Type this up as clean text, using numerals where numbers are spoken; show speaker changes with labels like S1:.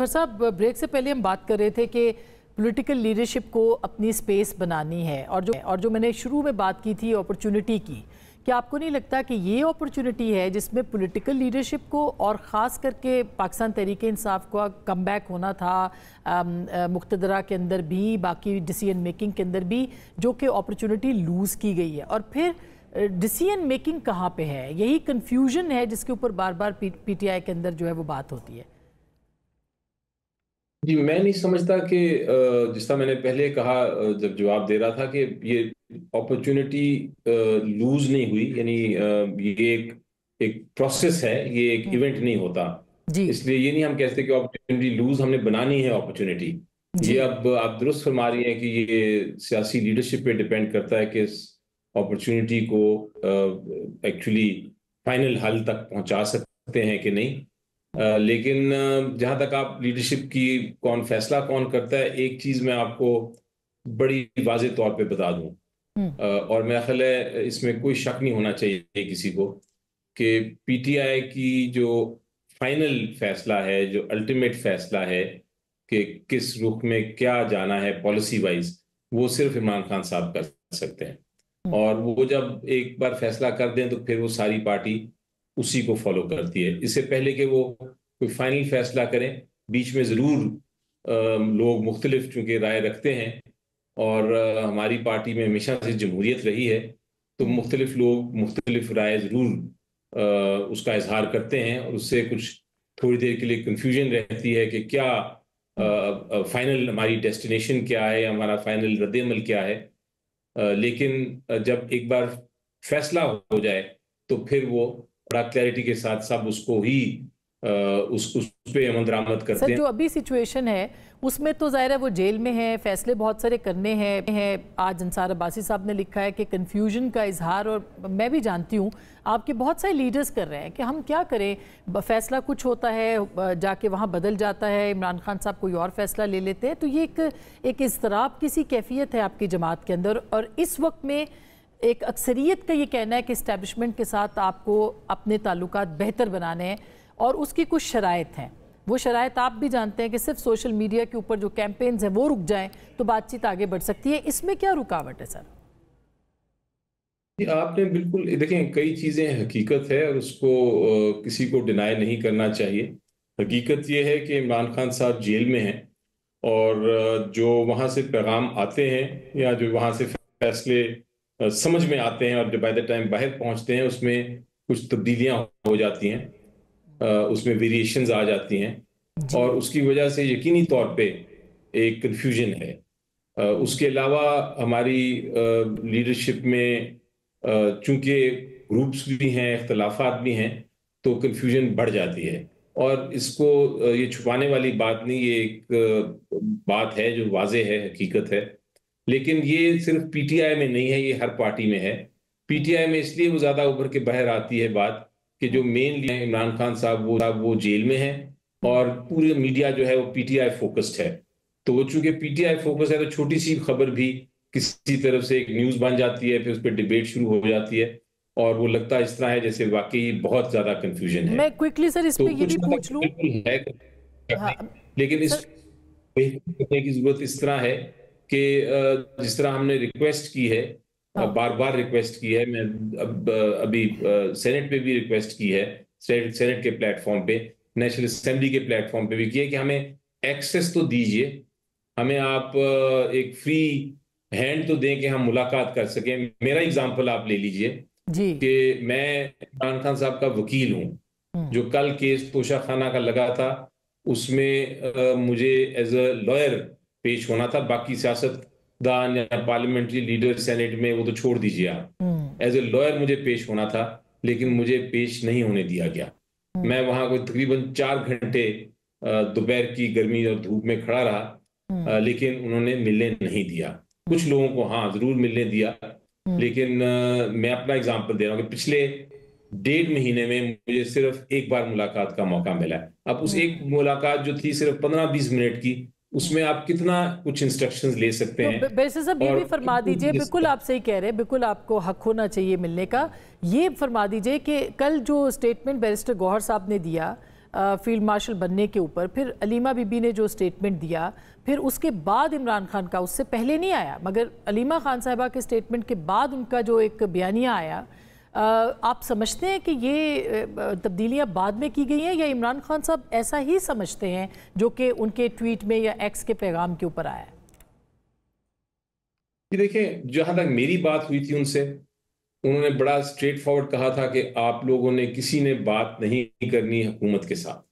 S1: गौहर साहब, ब्रेक से पहले हम बात कर रहे थे कि पॉलिटिकल लीडरशिप को अपनी स्पेस बनानी है, और जो मैंने शुरू में बात की थी अपॉर्चुनिटी की, क्या आपको नहीं लगता कि ये अपॉर्चुनिटी है जिसमें पॉलिटिकल लीडरशिप को और ख़ास करके पाकिस्तान तहरीक इंसाफ का कम बैक होना था मुक़्तदरा के अंदर भी, बाकी डिसीजन मेकिंग के अंदर भी, जो कि अपॉर्चुनिटी लूज़ की गई है। और फिर डिसीजन मेकिंग कहाँ पे है? यही कन्फ्यूजन है जिसके ऊपर बार बार पीटीआई के अंदर जो है वो बात होती है।
S2: जी, मैं नहीं समझता कि जिस तरह मैंने पहले कहा जब जवाब दे रहा था कि ये अपॉर्चुनिटी लूज नहीं हुई, यानी ये एक प्रोसेस है, ये एक इवेंट नहीं होता।
S1: जी
S2: इसलिए ये नहीं हम कहते कि अपॉर्चुनिटी लूज, हमने बनानी है अपॉर्चुनिटी।
S1: जी
S2: ये अब आप दुरुस्त फरमा रही हैं कि ये सियासी लीडरशिप पे डिपेंड करता है कि इस अपॉर्चुनिटी को एक्चुअली फाइनल हल तक पहुंचा सकते हैं कि नहीं। लेकिन जहां तक आप लीडरशिप की कौन करता है, एक चीज मैं आपको बड़ी वाज़े तौर पे बता दूं, और मेरा ख्याल है इसमें कोई शक नहीं होना चाहिए किसी को कि पीटीआई की जो फाइनल फैसला है, जो अल्टीमेट फैसला है कि किस रुख में क्या जाना है पॉलिसी वाइज, वो सिर्फ इमरान खान साहब कर सकते हैं। और वो जब एक बार फैसला कर दें तो फिर वो सारी पार्टी उसी को फॉलो करती है। इससे पहले कि वो कोई फाइनल फैसला करें, बीच में ज़रूर लोग मुख्तलिफ चूंकि राय रखते हैं, और हमारी पार्टी में हमेशा से जमहूरियत रही है, तो मुख्तलिफ लोग मुख्तलिफ राय ज़रूर उसका इजहार करते हैं, और उससे कुछ थोड़ी देर के लिए कंफ्यूजन रहती है कि क्या फाइनल हमारी डेस्टिनेशन क्या है, हमारा फाइनल रद्द-ए-अमल क्या है। लेकिन जब एक बार फैसला हो जाए तो फिर वो बड़ा क्लैरिटी के साथ सब उसको ही उस पे अमल दरामद करते
S1: सर,
S2: हैं।
S1: जो अभी सिचुएशन है उसमें तो ज़ाहिर है वो जेल में है, फैसले बहुत सारे करने हैं। आज अंसार अब्बासी साहब ने लिखा है कि कन्फ्यूजन का इजहार, और मैं भी जानती हूँ आपके बहुत सारे लीडर्स कर रहे हैं कि हम क्या करें, फैसला कुछ होता है जाके वहाँ बदल जाता है, इमरान खान साहब कोई और फैसला ले लेते हैं। तो ये एक इज़्तिराब किसी कैफियत है आपकी जमात के अंदर, और इस वक्त में एक अक्सरियत का ये कहना है कि इस्टेब्लिशमेंट के साथ आपको अपने ताल्लुकात बेहतर बनाने हैं और उसकी कुछ शराइत हैं। वो शराइत आप भी जानते हैं कि सिर्फ सोशल मीडिया के ऊपर जो कैंपेन्स हैं वो रुक जाएं तो बातचीत आगे बढ़ सकती है। इसमें क्या रुकावट है सर?
S2: आपने बिल्कुल देखें, कई चीज़ें हकीकत है और उसको किसी को डिनाई नहीं करना चाहिए। हकीकत ये है कि इमरान खान साहब जेल में हैं, और जो वहाँ से पैगाम आते हैं या जो वहाँ से फैसले समझ में आते हैं और जो बाय द टाइम बाहर पहुँचते हैं उसमें कुछ तब्दीलियाँ हो जाती हैं, उसमें वेरिएशंस आ जाती हैं, और उसकी वजह से यकीनी तौर पे एक कन्फ्यूजन है। उसके अलावा हमारी लीडरशिप में चूंकि ग्रुप्स भी हैं, इख्तलाफात भी हैं, तो कन्फ्यूजन बढ़ जाती है। और इसको ये छुपाने वाली बात नहीं, ये एक बात है जो वाजे है, हकीकत है। लेकिन ये सिर्फ पीटीआई में नहीं है, ये हर पार्टी में है। पीटीआई में इसलिए वो ज्यादा उभर के बाहर आती है बात कि जो मेन लीडर इमरान खान साहब वो जेल में है, और पूरी मीडिया जो है वो पीटीआई फोकस्ड है। तो वो चूंकि पीटीआई फोकस है तो छोटी सी खबर भी किसी तरफ से एक न्यूज बन जाती है, फिर उस पर डिबेट शुरू हो जाती है, और वो लगता इस तरह है जैसे वाकई बहुत ज्यादा कंफ्यूजन है।
S1: मैं क्विकली सर इस
S2: तो
S1: पे ये
S2: कुछ
S1: भी
S2: हद तक
S1: पूछ लूं।
S2: बिल्कुल है,
S1: हाँ
S2: लेकिन इस
S1: सर।
S2: करने की जरूरत इस तरह है कि जिस तरह हमने रिक्वेस्ट की है,
S1: हाँ
S2: बार बार रिक्वेस्ट की है, मैं अब अभी सेनेट पे भी रिक्वेस्ट की है, सेनेट के प्लेटफॉर्म पे, नेशनल असेंबली के प्लेटफॉर्म पे भी की है कि हमें एक्सेस तो दीजिए, हमें आप एक फ्री हैंड तो दें कि हम मुलाकात कर सकें। मेरा एग्जांपल आप ले लीजिए
S1: जी।
S2: कि मैं इमरान खान साहब का वकील हूं। जो कल केस तोशा खाना का लगा था, उसमें मुझे एज अ लॉयर पेश होना था। बाकी सियासतदान या पार्लियामेंट्री लीडर सेनेट में वो तो छोड़ दीजिए आप, एज ए लॉयर मुझे पेश होना था, लेकिन मुझे पेश नहीं होने दिया गया। मैं वहां कोई तकरीबन 4 घंटे दोपहर की गर्मी और धूप में खड़ा रहा, लेकिन उन्होंने मिलने नहीं दिया। कुछ लोगों को हाँ जरूर मिलने दिया, लेकिन मैं अपना एग्जांपल दे रहा हूँ कि पिछले 1.5 महीने में मुझे सिर्फ एक बार मुलाकात का मौका मिला है। अब उस एक मुलाकात जो थी सिर्फ 15-20 मिनट की, उसमें आप कितना कुछ इंस्ट्रक्शंस ले सकते
S1: तो
S2: हैं।
S1: बैरिस्टर साहब ये
S2: और
S1: भी फरमा दीजिए, बिल्कुल आप सही कह रहे हैं, बिल्कुल आपको हक होना चाहिए मिलने का। ये फरमा दीजिए कि कल जो स्टेटमेंट बैरिस्टर गौहर साहब ने दिया फील्ड मार्शल बनने के ऊपर, फिर अलीमा बीबी ने जो स्टेटमेंट दिया, फिर उसके बाद इमरान खान का, उससे पहले नहीं आया, मगर अलीमा खान साहिबा के स्टेटमेंट के बाद उनका जो एक बयानिया आया, आप समझते हैं कि ये तब्दीलियां बाद में की गई हैं या इमरान खान साहब ऐसा ही समझते हैं जो कि उनके ट्वीट में या एक्स के पैगाम के ऊपर आया है?
S2: देखें, जहां तक मेरी बात हुई थी उनसे, उन्होंने बड़ा स्ट्रेट फॉरवर्ड कहा था कि आप लोगों ने किसी ने बात नहीं करनी हुकूमत के साथ।